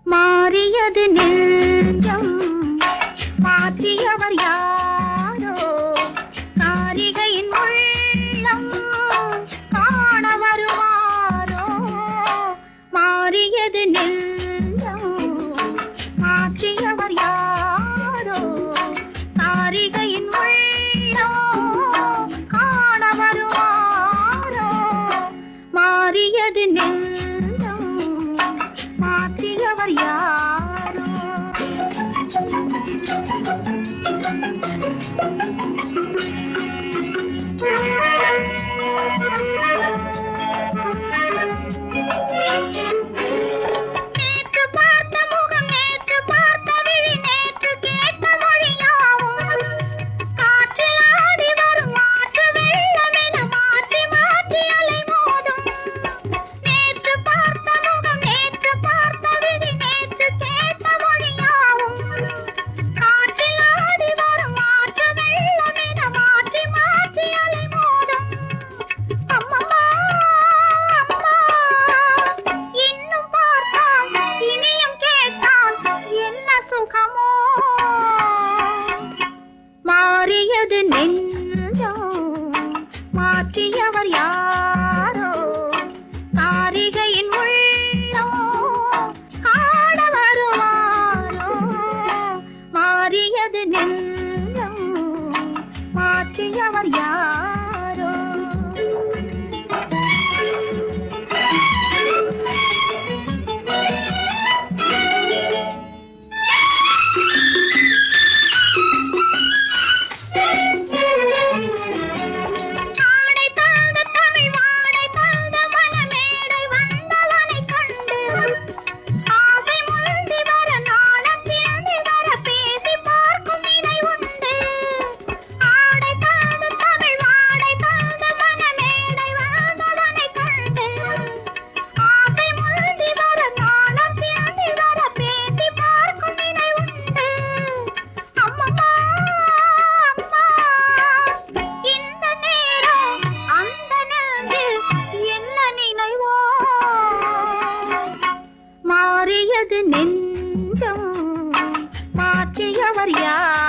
மாறியது நெஞ்சம் மாற்றியவர் யாரோ காரிகையின் உள்ளம் காண வருவாரோ மாறியது நெஞ்சம் மாற்றியவர் யாரோ காரிகையின் உள்ளம் காண வருவாரோ மாறியது நெஞ்சம் மாற்றியவர் யாரோ நேற்று பார்த்த முகம் நேற்று பார்த்த விழி நேற்று கேட்ட மொழியாவும் காற்றில் ஆடி வரும் மாற்று வெள்ளமென மாற்றி மாற்றி அலை மோதும் நேற்று பார்த்த முகம் நேற்று பார்த்த விழி நேற்று கேட்ட மொழியாவும் காற்றில் ஆடி வரும் மாற்று வெள்ளமென மாற்றி மாற்றி அலை மோதும் அம்மம்மா அம்மா இன்னும் பார்த்தால் இனியும் கேட்டால் என்ன சுகமோ மாறியது நெஞ்சம் மாற்றியவர் யாரோ காரிகையின் உள்ளம் காண வருவாரோ மாறியது நெஞ்சம் மாற்றியவர் யாரோ ஆடை தந்த தமிழ் வாடை தந்த மனமேடை வந்தவனைக் கண்டு ஆசை முந்தி வர நாணம் பிந்தி வர பேசி பார்க்கும் நினை உண்டு ஆடை தந்த தமிழ் வாடை தந்த மனமேடை வந்தவனைக் கண்டு ஆசை முந்தி வர நாணம் பிந்தி வர பேசி பார்க்கும் நினை உண்டு அம்மம்மா அம்மா இந்த நேரம் அந்த நெஞ்சில் என்ன நினைவோ மாறியது நெஞ்சம் மாற்றியவர் யார்